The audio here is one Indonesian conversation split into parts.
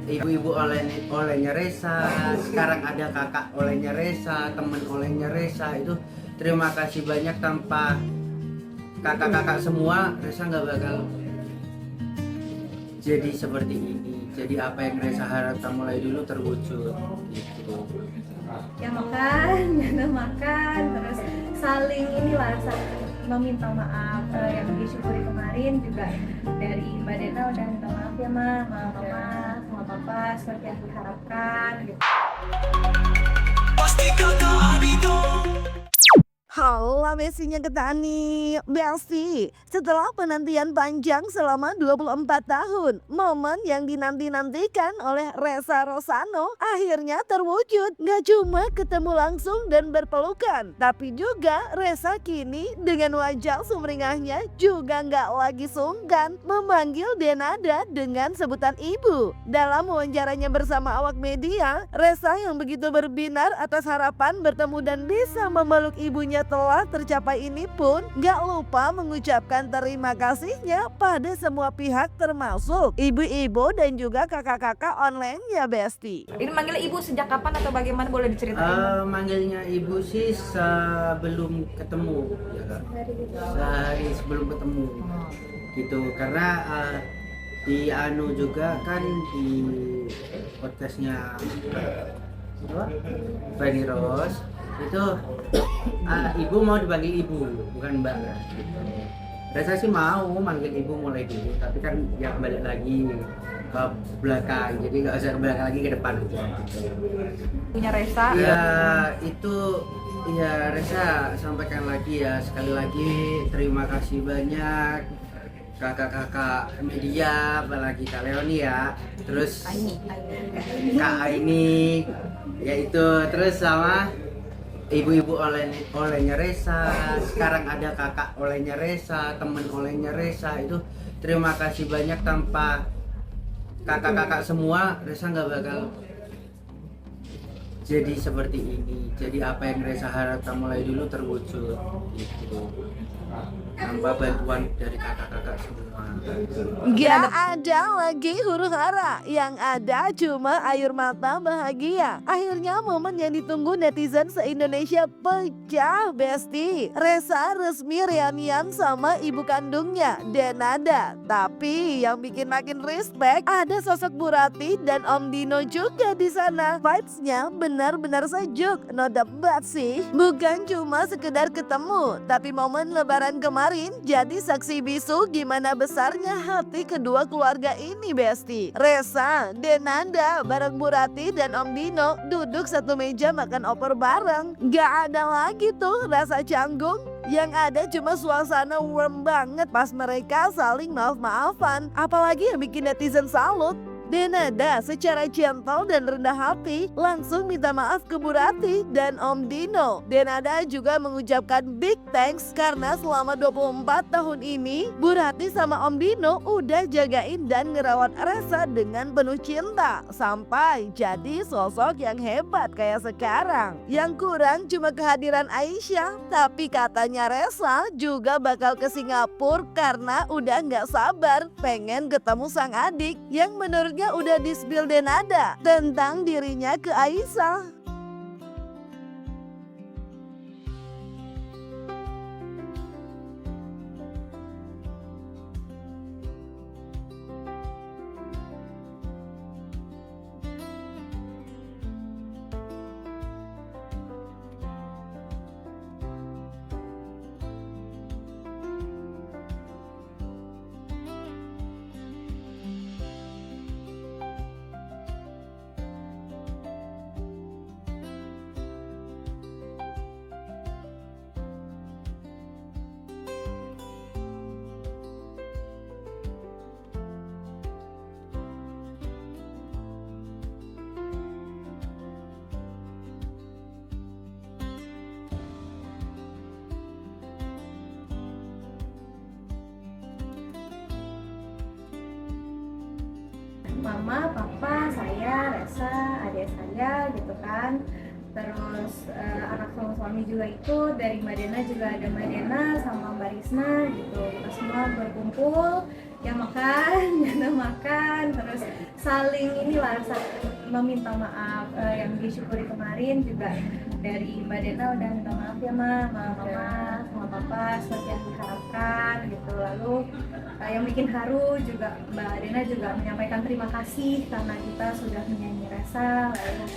ibu-ibu olehnya Resa, sekarang ada kakak olehnya Resa, temen olehnya Resa. Itu terima kasih banyak, tanpa kakak-kakak semua Resa nggak bakal jadi seperti ini. Jadi apa yang Resa harapkan mulai dulu terwujud gitu. Ya makan, jangan makan, terus saling inilah, saling meminta maaf. Yang disyukuri kemarin juga dari Mbak Dena udah minta maaf ya Ma, sama Mama, sama Papa seperti yang diharapkan gitu. Halo Bestinya Getani, Besti, setelah penantian panjang selama 24 tahun, momen yang dinanti-nantikan oleh Resa Rosano akhirnya terwujud. Gak cuma ketemu langsung dan berpelukan, tapi juga Resa kini dengan wajah sumringahnya juga gak lagi sungkan memanggil Denada dengan sebutan ibu. Dalam wawancaranya bersama awak media, Resa yang begitu berbinar atas harapan bertemu dan bisa memeluk ibunya telah tercapai ini pun gak lupa mengucapkan terima kasihnya pada semua pihak, termasuk ibu-ibu dan juga kakak-kakak online ya Besti. Ini manggil ibu sejak kapan atau bagaimana, boleh diceritain? Manggilnya ibu sih sebelum ketemu ya Kak. Sehari sebelum ketemu gitu, karena di anu juga kan di podcastnya Feni Rose itu ibu mau dipanggil ibu, bukan mbak gitu. Resa sih mau manggil ibu mulai dulu, tapi kan ya kembali lagi ke belakang, jadi nggak usah ke belakang lagi, ke depan aja gitu. Punya Resa? Ya itu ya, Resa sampaikan lagi ya, sekali lagi terima kasih banyak kakak-kakak media, apalagi Kak Leoni ya, terus Kak Aini yaitu, terus sama ibu-ibu olehnya Resa, sekarang ada kakak olehnya Resa, temen olehnya Resa. Itu terima kasih banyak, tanpa kakak-kakak semua Resa nggak bakal jadi seperti ini. Jadi apa yang Resa harapkan mulai dulu terwujud gitu, tanpa bantuan dari kakak-kakak semua. Gak ada lagi huru hara, yang ada cuma air mata bahagia. Akhirnya momen yang ditunggu netizen se-Indonesia pecah Besti. Resa resmi reunian sama ibu kandungnya Denada. Tapi yang bikin makin respect, ada sosok Bu Rati dan Om Dino juga di sana. Vibes-nya benar-benar sejuk, no debat sih. Bukan cuma sekedar ketemu, tapi momen lebaran kemarin jadi saksi bisu gimana besarnya hati kedua keluarga ini Besti. Resa, Denada bareng Bu Rati dan Om Dino duduk satu meja makan opor bareng. Gak ada lagi tuh rasa canggung, yang ada cuma suasana warm banget pas mereka saling maaf-maafan. Apalagi yang bikin netizen salut, Denada secara gentle dan rendah hati langsung minta maaf ke Bu Rati dan Om Dino. Denada juga mengucapkan big thanks karena selama 24 tahun ini Bu Rati sama Om Dino udah jagain dan ngerawat Resa dengan penuh cinta sampai jadi sosok yang hebat kayak sekarang. Yang kurang cuma kehadiran Aisyah, tapi katanya Resa juga bakal ke Singapura karena udah nggak sabar pengen ketemu sang adik yang menurut udah di-spill Denada tentang dirinya ke Aisyah. Mama, Papa, saya, Resa, adik saya gitu kan. Terus anak sama suami juga itu, dari Mbak Dena juga ada Mbak Dena sama Mbak Risna gitu. Kita semua berkumpul ya makan jangan makan, terus saling inilah meminta maaf. Yang disyukuri kemarin juga dari Mbak Denau dan minta maaf ya mama sama papa seperti yang diharapkan gitu. Lalu yang bikin haru juga Mbak Dena juga menyampaikan terima kasih karena kita sudah menyanyi Resa. Lalu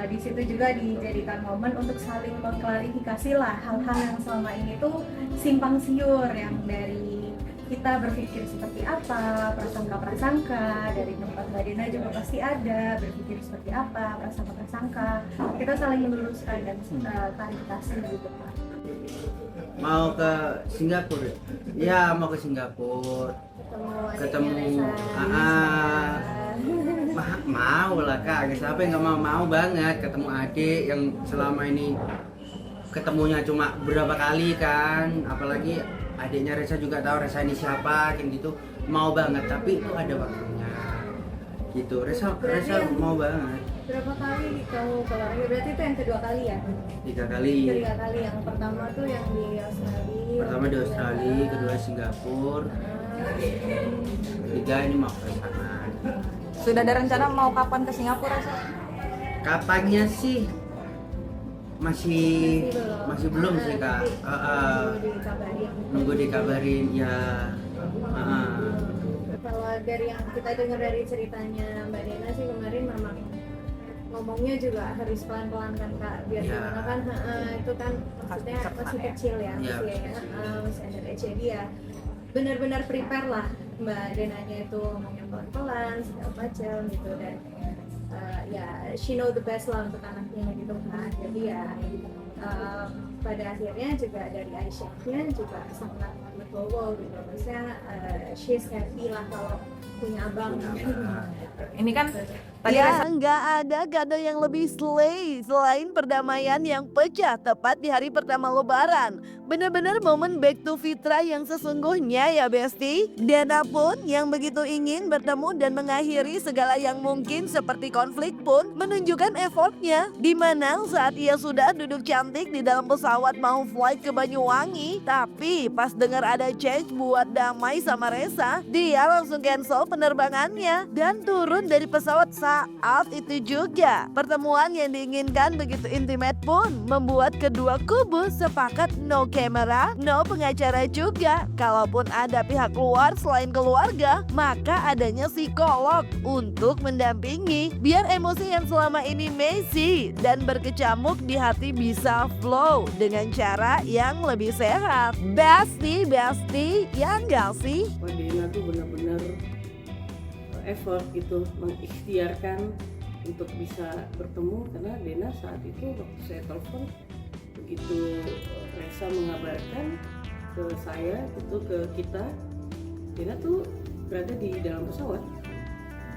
di situ juga dijadikan momen untuk saling mengklarifikasi lah hal-hal yang selama ini tuh simpang siur, yang dari kita berpikir seperti apa, prasangka-prasangka dari tempat Mbak Dena juga pasti ada berpikir seperti apa, prasangka-prasangka, kita saling meluruskan dan klarifikasi gitu Pak. Mau ke Singapura ya, mau ke Singapura ketemu mau lah Kak, siapa yang nggak mau banget ketemu adik yang selama ini ketemunya cuma berapa kali kan, apalagi adiknya Resa juga tahu Resa ini siapa kan gitu, mau banget tapi itu ada waktunya gitu. Resa mau banget. Berapa kali kamu ke luar negeri? Berarti itu yang kedua kali ya? 3 kali. 3 kali, yang pertama tuh yang di Australia. Pertama di Australia, kedua Singapura, ketiga ini mau ke sana. Sudah ada rencana mau kapan ke Singapura? Kapannya sih masih belum sih Kak. Nunggu dikabarin ya. Kalau dari yang kita dengar dari ceritanya Mbak Dena sih kemarin memang ngomongnya juga harus pelan-pelan kan Kak, biar gimana kan itu kan maksudnya masih kecil ya, masih underage, jadi ya benar-benar prepare lah Mbak Denanya itu ngomongnya pelan-pelan segala macam gitu, dan ya she know the best lah untuk anaknya gitu kan. Jadi ya pada akhirnya juga dari Aisyahnya juga sangat legowo gitu, maksudnya she's happy lah kalau punya abang. Ini kan tadi Ya, nggak ada kado yang lebih slay selain perdamaian yang pecah tepat di hari pertama Lebaran. Benar-benar momen back to fitrah yang sesungguhnya ya Besti. Dena pun yang begitu ingin bertemu dan mengakhiri segala yang mungkin seperti konflik pun menunjukkan effortnya. Dimana saat ia sudah duduk cantik di dalam pesawat mau flight ke Banyuwangi, tapi pas dengar ada change buat damai sama Resa, dia langsung cancel penerbangannya dan turun dari pesawat saat itu juga. Pertemuan yang diinginkan begitu intimate pun membuat kedua kubu sepakat no camera, no pengacara juga. Kalaupun ada pihak luar selain keluarga, maka adanya psikolog untuk mendampingi biar emosi yang selama ini messy dan berkecamuk di hati bisa flow dengan cara yang lebih sehat. Besti, ya enggak sih? Mbak Dena tuh benar-benar effort gitu, mengikhtiarkan untuk bisa bertemu, karena Dena saat itu waktu saya telepon begitu Resa mengabarkan ke saya gitu, ke kita, Dena tuh berada di dalam pesawat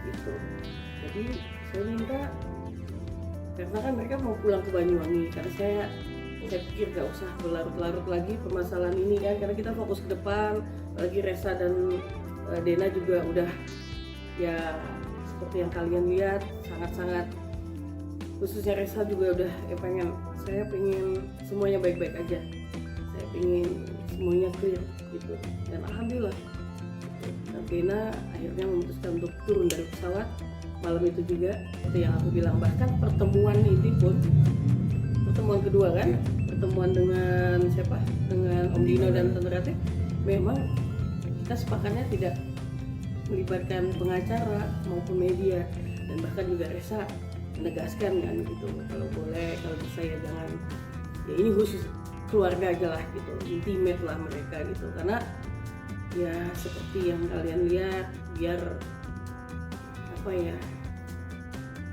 gitu. Jadi saya minta, karena kan mereka mau pulang ke Banyuwangi, karena saya pikir gak usah berlarut-larut lagi permasalahan ini kan, karena kita fokus ke depan. Lagi Resa dan Dena juga udah ya seperti yang kalian lihat, sangat-sangat, khususnya Resa juga udah saya pengen semuanya baik-baik aja, saya pengen semuanya clear gitu, dan alhamdulillah dan Dena akhirnya memutuskan untuk turun dari pesawat malam itu juga. Itu yang aku bilang, bahkan pertemuan ini pun pertemuan kedua kan, pertemuan dengan siapa, dengan Om Dino dan Tante Ratih, memang kita sepakatnya tidak melibatkan pengacara maupun media, dan bahkan juga Resa menegaskan kan gitu, kalau boleh, kalau bisa ya jangan, ya ini khusus keluarga aja lah gitu, intimate lah mereka gitu, karena ya seperti yang kalian lihat, biar apa ya,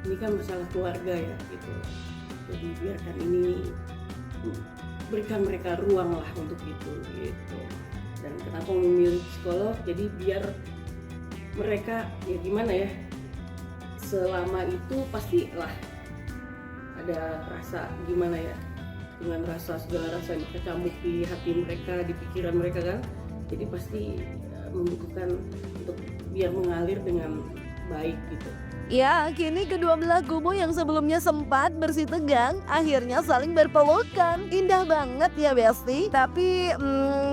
ini kan masalah keluarga ya gitu, jadi biarkan ini, berikan mereka ruang lah untuk itu gitu. Dan kenapa memilih psikolog, jadi biar mereka ya gimana ya, selama itu pastilah ada rasa gimana ya, dengan rasa segala rasa yang kecamuk di hati mereka, di pikiran mereka kan, jadi pasti membutuhkan untuk biar mengalir dengan baik gitu. Ya, kini kedua belah kubu yang sebelumnya sempat bersih tegang akhirnya saling berpelukan. Indah banget ya Besti. Tapi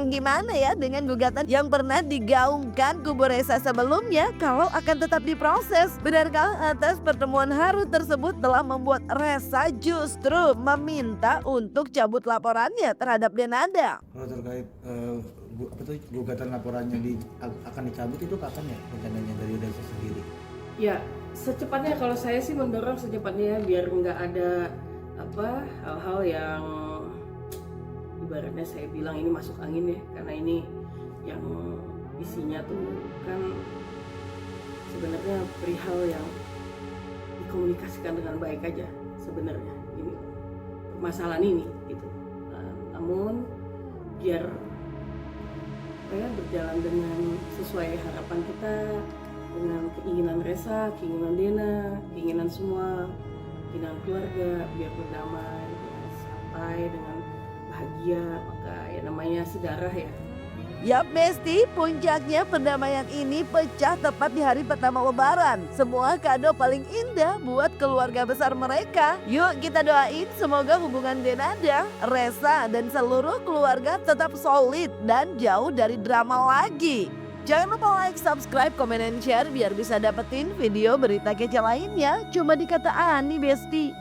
gimana ya dengan gugatan yang pernah digaungkan kubu Resa sebelumnya kalau akan tetap diproses? Benarkah atas pertemuan haru tersebut telah membuat Resa justru meminta untuk cabut laporannya terhadap Denada? Kalau terkait gugatan laporannya akan dicabut itu kapan ya rencananya dari Resa sendiri? Ya, secepatnya kalau saya sih mendorong secepatnya biar nggak ada hal-hal yang ibaratnya saya bilang ini masuk angin ya, karena ini yang isinya tuh kan sebenarnya perihal yang dikomunikasikan dengan baik aja sebenarnya ini permasalahan ini gitu. Namun biar berjalan dengan sesuai harapan kita, dengan keinginan Resa, keinginan Dena, keinginan semua, keinginan keluarga biar berdamai, sampai dengan bahagia, maka ya namanya sedarah ya. Yap Besti, puncaknya perdamaian ini pecah tepat di hari pertama Lebaran. Semua kado paling indah buat keluarga besar mereka. Yuk kita doain semoga hubungan Denada, Resa, dan seluruh keluarga tetap solid dan jauh dari drama lagi. Jangan lupa like, subscribe, komen, dan share biar bisa dapetin video berita kece lainnya cuma di Kata Ani Besti.